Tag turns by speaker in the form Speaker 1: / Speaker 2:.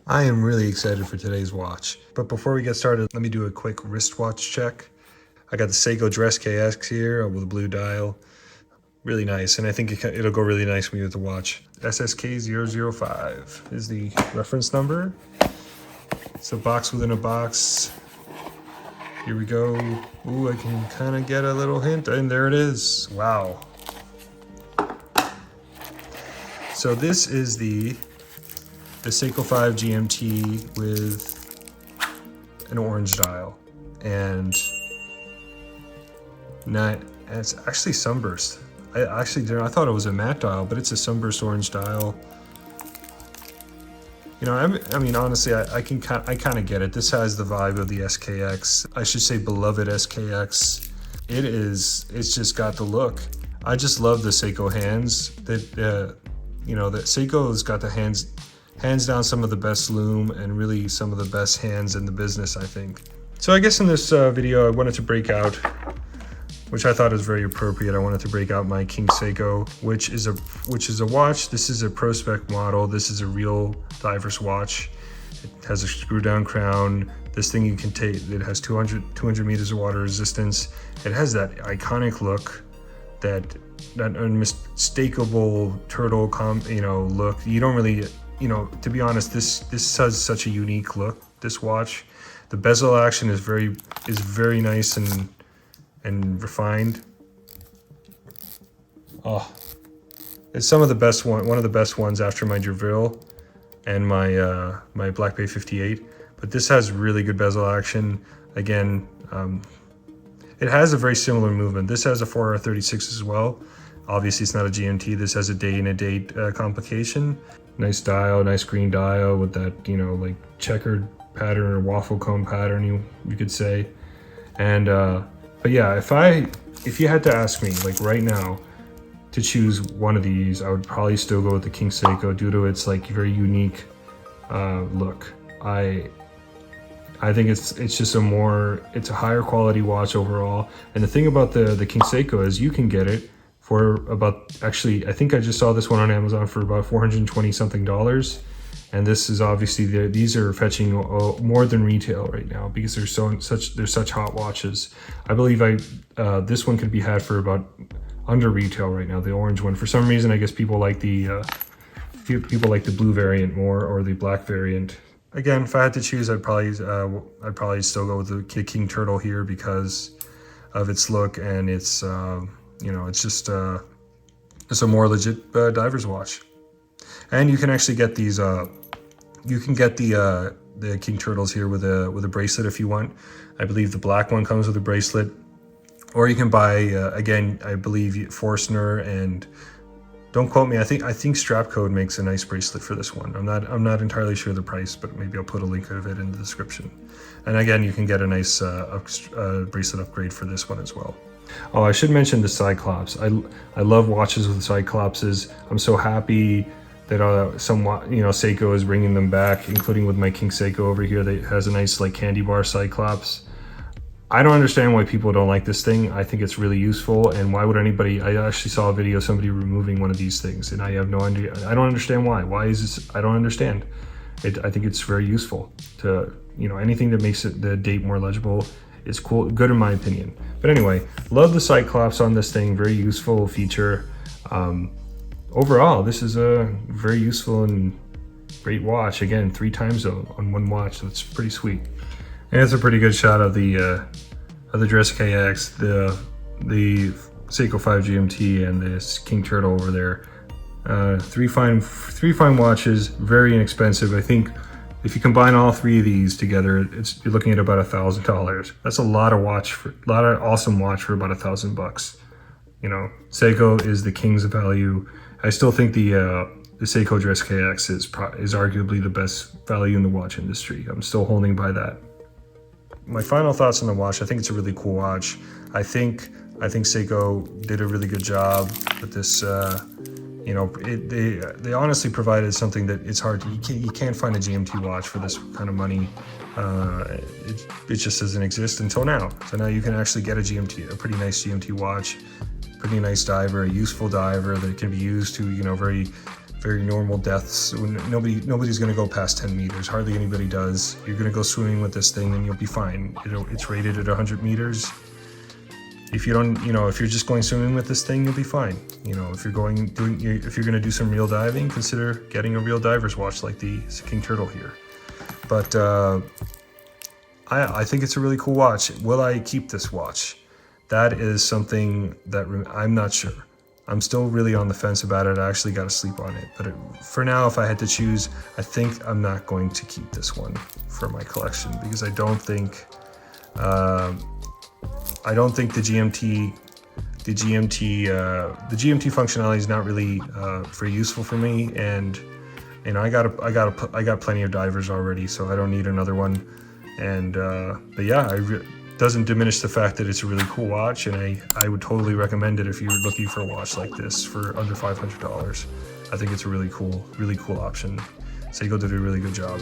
Speaker 1: I am really excited for today's watch. But before we get started, let me do a quick wristwatch check. I got the Seiko Dress KX here with a blue dial. Really nice, and I think it'll go really nice with the watch. SSK005 is the reference number. It's a box within a box. Here we go. Ooh, I can kind of get a little hint, and there it is. Wow. So this is the Seiko 5 GMT with an orange dial, and it's actually sunburst. I thought it was a matte dial, but it's a sunburst orange dial. You know, I mean, honestly, I kind of get it. This has the vibe of the SKX. I should say beloved SKX. It's just got the look. I just love the Seiko hands. That Seiko's got the hands down some of the best loom and really some of the best hands in the business, I think. So I guess in this video, I wanted to break out, which I thought is very appropriate. I wanted to break out my King Seiko, which is a watch. This is a Pro Spec model. This is a real diver's watch. It has a screw down crown. This thing you can take, it has 200 meters of water resistance. It has that iconic look, that unmistakable turtle look. You don't really, to be honest, this has such a unique look, this watch. The bezel action is very nice and refined. Oh, it's one of the best ones after my Derville and my my Black Bay 58. But this has really good bezel action. Again, it has a very similar movement. This has a 4R36 as well. Obviously, it's not a GMT. This has a day and a date complication. Nice dial, nice green dial with that, like checkered pattern or waffle cone pattern, you could say. And but yeah, if you had to ask me, like right now, to choose one of these, I would probably still go with the King Seiko due to its like very unique look. I think it's just it's a higher quality watch overall. And the thing about the King Seiko is you can get it for about, actually, I think I just saw this one on Amazon for about $420 something. And this is obviously, these are fetching more than retail right now because they're such hot watches. I believe this one could be had for about under retail right now, the orange one. For some reason, I guess people like the blue variant more, or the black variant. Again, if I had to choose, I'd probably still go with the King Turtle here because of its look, and it's it's just it's a more legit diver's watch. And you can actually get these. You can get the King Turtles here with a bracelet if you want. I believe the black one comes with a bracelet, or you can buy again. I believe Forstner, and don't quote me. I think Strapcode makes a nice bracelet for this one. I'm not entirely sure the price, but maybe I'll put a link of it in the description. And again, you can get a nice bracelet upgrade for this one as well. Oh, I should mention the Cyclops. I love watches with Cyclopses. I'm so happy that Seiko is bringing them back, including with my King Seiko over here that has a nice like candy bar Cyclops. I don't understand why people don't like this thing. I think it's really useful, and why would anybody? I actually saw a video of somebody removing one of these things, and I have no idea. I don't understand why. Why is this? I don't understand. I think it's very useful to, anything that makes the date more legible is cool, good in my opinion. But anyway, love the Cyclops on this thing. Very useful feature. Overall, this is a very useful and great watch. Again, 3 time zone on one watch. That's pretty sweet. And it's a pretty good shot of the Dress KX, the Seiko 5 GMT, and this King Turtle over there. Three fine watches, very inexpensive. I think if you combine all 3 of these together, you're looking at about $1,000. That's a lot of awesome watch for about $1,000. Seiko is the king's value. I still think the Seiko Dress KX is arguably the best value in the watch industry. I'm still holding by that. My final thoughts on the watch: I think it's a really cool watch. I think Seiko did a really good job with this. They honestly provided something that it's hard to, you can't find a GMT watch for this kind of money. It just doesn't exist until now. So now you can actually get a pretty nice GMT watch, pretty nice diver, a useful diver that can be used to, very very normal depths. Nobody's going to go past 10 meters. Hardly anybody does. You're going to go swimming with this thing and you'll be fine. It's rated at 100 meters. If you don't, if you're just going swimming with this thing, you'll be fine. If you're going to do some real diving, consider getting a real diver's watch like the King Turtle here. But I think it's a really cool watch. Will I keep this watch? That is something that I'm not sure. I'm still really on the fence about it. I actually got to sleep on it. But for now, if I had to choose, I think I'm not going to keep this one for my collection because I don't think the GMT functionality is not really very useful for me, and I got plenty of divers already, so I don't need another one. And but yeah, doesn't diminish the fact that it's a really cool watch, and I would totally recommend it if you're looking for a watch like this for under $500. I think it's a really cool option. Seiko did a really good job.